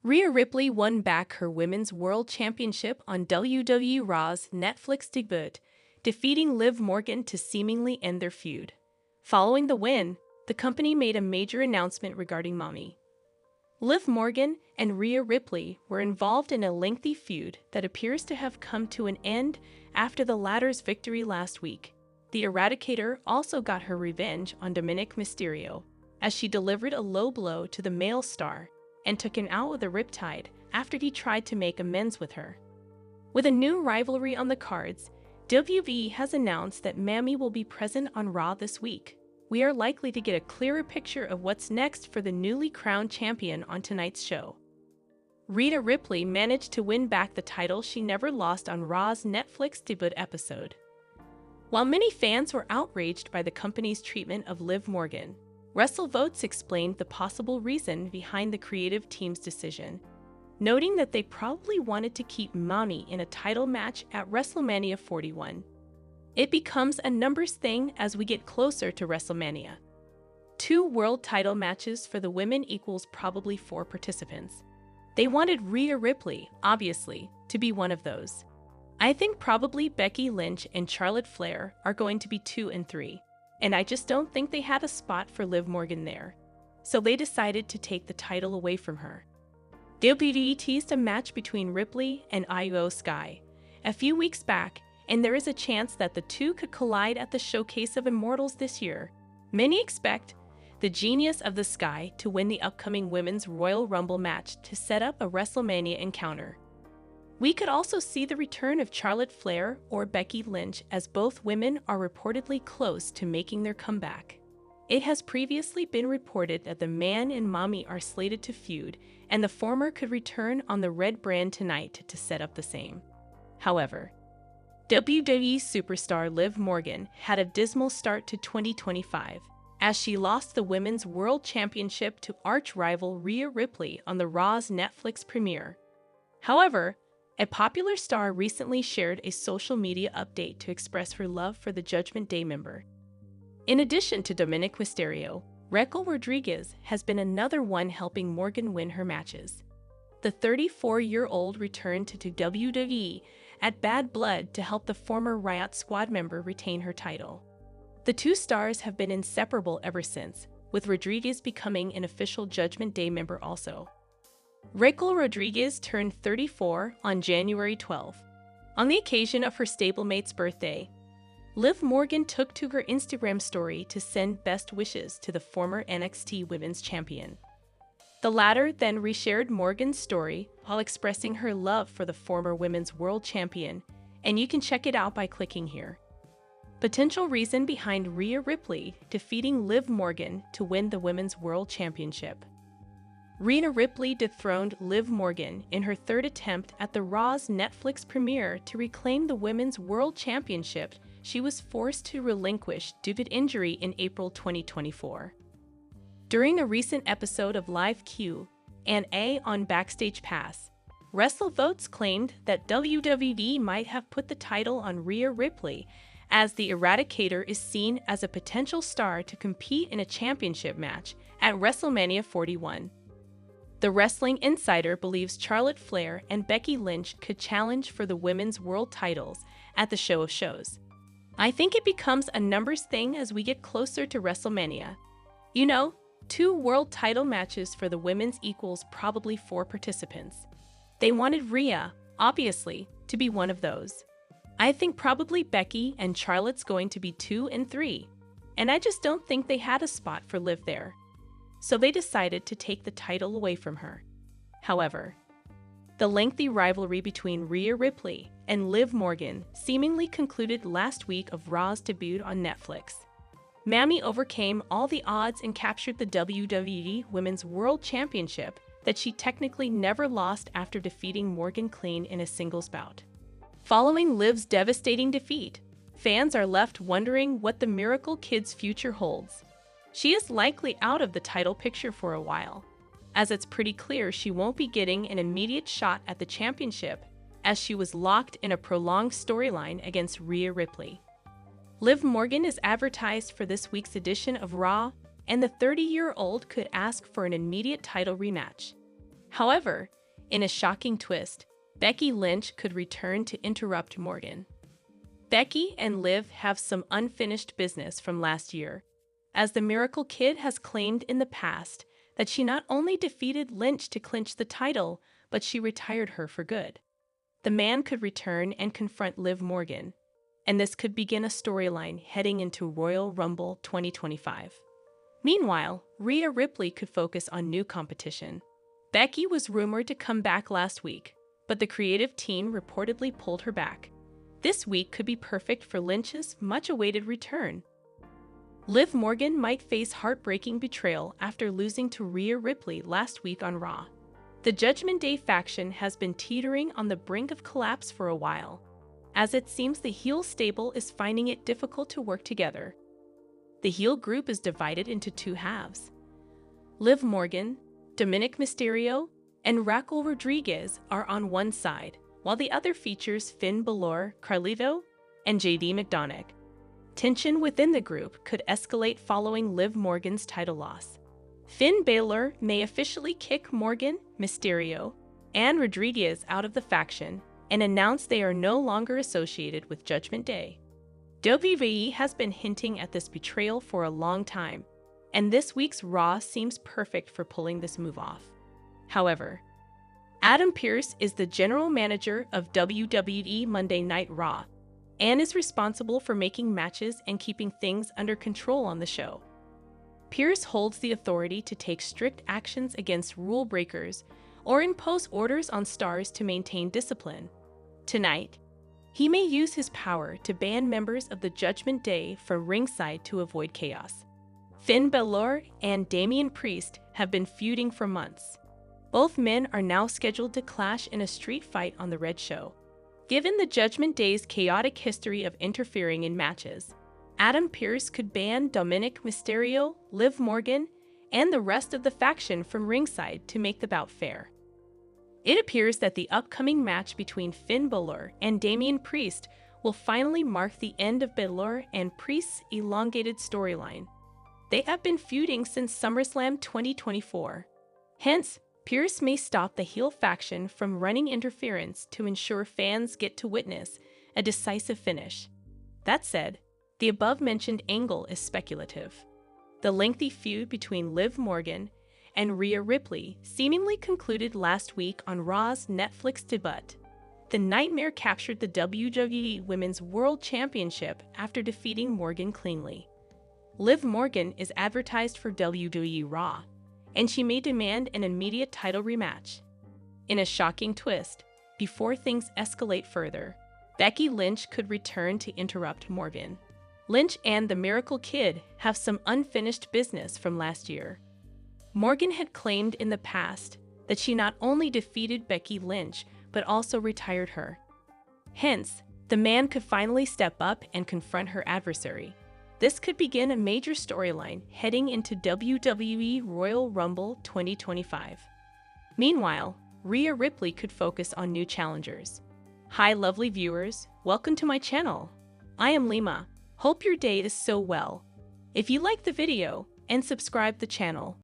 Rhea Ripley won back her Women's World Championship on WWE Raw's Netflix debut, defeating Liv Morgan to seemingly end their feud. Following the win, the company made a major announcement regarding anoa'i. Liv Morgan and Rhea Ripley were involved in a lengthy feud that appears to have come to an end after the latter's victory last week. The Eradicator also got her revenge on Dominic Mysterio, as she delivered a low blow to the male star and took him out with a riptide after he tried to make amends with her. With a new rivalry on the cards, WWE has announced that anoa'i will be present on Raw this week. We are likely to get a clearer picture of what's next for the newly crowned champion on tonight's show. Rhea Ripley managed to win back the title she never lost on Raw's Netflix debut episode. While many fans were outraged by the company's treatment of Liv Morgan, WrestleVotes explained the possible reason behind the creative team's decision, noting that they probably wanted to keep anoa'i in a title match at WrestleMania 41. It becomes a numbers thing as we get closer to WrestleMania. 2 world title matches for the women equals probably 4 participants. They wanted Rhea Ripley, obviously, to be one of those. I think probably Becky Lynch and Charlotte Flair are going to be 2 and 3. And I just don't think they had a spot for Liv Morgan there. So they decided to take the title away from her. WWE teased a match between Ripley and Io Sky a few weeks back, and there is a chance that the two could collide at the Showcase of Immortals this year. Many expect the genius of the Sky to win the upcoming Women's Royal Rumble match to set up a WrestleMania encounter. We could also see the return of Charlotte Flair or Becky Lynch, as both women are reportedly close to making their comeback. It has previously been reported that the man and anoa'i are slated to feud, and the former could return on the red brand tonight to set up the same. However, WWE superstar Liv Morgan had a dismal start to 2025, as she lost the Women's World Championship to arch-rival Rhea Ripley on the Raw's Netflix premiere. However, a popular star recently shared a social media update to express her love for the Judgment Day member. In addition to Dominic Mysterio, Raquel Rodriguez has been another one helping Morgan win her matches. The 34-year-old returned to WWE at Bad Blood to help the former Riot Squad member retain her title. The two stars have been inseparable ever since, with Rodriguez becoming an official Judgment Day member also. Raquel Rodriguez turned 34 on January 12. On the occasion of her stablemate's birthday, Liv Morgan took to her Instagram story to send best wishes to the former NXT Women's Champion. The latter then reshared Morgan's story while expressing her love for the former Women's World Champion, and you can check it out by clicking here. Potential reason behind Rhea Ripley defeating Liv Morgan to win the Women's World Championship. Rhea Ripley dethroned Liv Morgan in her third attempt at the Raw's Netflix premiere to reclaim the Women's World Championship she was forced to relinquish due to injury in April 2024. During a recent episode of Live Q&A on Backstage Pass, WrestleVotes claimed that WWE might have put the title on Rhea Ripley, as the Eradicator is seen as a potential star to compete in a championship match at WrestleMania 41. The Wrestling Insider believes Charlotte Flair and Becky Lynch could challenge for the women's world titles at the Show of Shows. I think it becomes a numbers thing as we get closer to WrestleMania. 2 world title matches for the women's equals probably 4 participants. They wanted Rhea, obviously, to be one of those. I think probably Becky and Charlotte's going to be 2 and 3, and I just don't think they had a spot for Liv there. So they decided to take the title away from her. However, the lengthy rivalry between Rhea Ripley and Liv Morgan seemingly concluded last week of Raw's debut on Netflix. anoa'i overcame all the odds and captured the WWE Women's World Championship that she technically never lost after defeating Morgan clean in a singles bout. Following Liv's devastating defeat, fans are left wondering what the Miracle Kid's future holds. She is likely out of the title picture for a while, as it's pretty clear she won't be getting an immediate shot at the championship, as she was locked in a prolonged storyline against Rhea Ripley. Liv Morgan is advertised for this week's edition of Raw, and the 30-year-old could ask for an immediate title rematch. However, in a shocking twist, Becky Lynch could return to interrupt Morgan. Becky and Liv have some unfinished business from last year, as the Miracle Kid has claimed in the past that she not only defeated Lynch to clinch the title, but she retired her for good. The man could return and confront Liv Morgan, and this could begin a storyline heading into Royal Rumble 2025. Meanwhile, Rhea Ripley could focus on new competition. Becky was rumored to come back last week, but the creative team reportedly pulled her back. This week could be perfect for Lynch's much-awaited return. Liv Morgan might face heartbreaking betrayal after losing to Rhea Ripley last week on Raw. The Judgment Day faction has been teetering on the brink of collapse for a while, as it seems the heel stable is finding it difficult to work together. The heel group is divided into two halves. Liv Morgan, Dominic Mysterio, and Raquel Rodriguez are on one side, while the other features Finn Balor, Carlito, and JD McDonagh. Tension within the group could escalate following Liv Morgan's title loss. Finn Balor may officially kick Morgan, Mysterio, and Rodriguez out of the faction and announce they are no longer associated with Judgment Day. WWE has been hinting at this betrayal for a long time, and this week's Raw seems perfect for pulling this move off. However, Adam Pearce is the general manager of WWE Monday Night Raw and is responsible for making matches and keeping things under control on the show. Pearce holds the authority to take strict actions against rule breakers or impose orders on stars to maintain discipline. Tonight, he may use his power to ban members of the Judgment Day from ringside to avoid chaos. Finn Balor and Damian Priest have been feuding for months. Both men are now scheduled to clash in a street fight on the Red Show. Given the Judgment Day's chaotic history of interfering in matches, Adam Pearce could ban Dominic Mysterio, Liv Morgan, and the rest of the faction from ringside to make the bout fair. It appears that the upcoming match between Finn Balor and Damian Priest will finally mark the end of Balor and Priest's elongated storyline. They have been feuding since SummerSlam 2024. Hence, Pearce may stop the heel faction from running interference to ensure fans get to witness a decisive finish. That said, the above-mentioned angle is speculative. The lengthy feud between Liv Morgan and Rhea Ripley seemingly concluded last week on Raw's Netflix debut. The Nightmare captured the WWE Women's World Championship after defeating Morgan cleanly. Liv Morgan is advertised for WWE Raw, and she may demand an immediate title rematch. In a shocking twist, before things escalate further, Becky Lynch could return to interrupt Morgan. Lynch and the Miracle Kid have some unfinished business from last year. Morgan had claimed in the past that she not only defeated Becky Lynch, but also retired her. Hence, the man could finally step up and confront her adversary. This could begin a major storyline heading into WWE Royal Rumble 2025. Meanwhile, Rhea Ripley could focus on new challengers. Hi lovely viewers, welcome to my channel. I am Lima. Hope your day is so well. If you like the video, and subscribe the channel,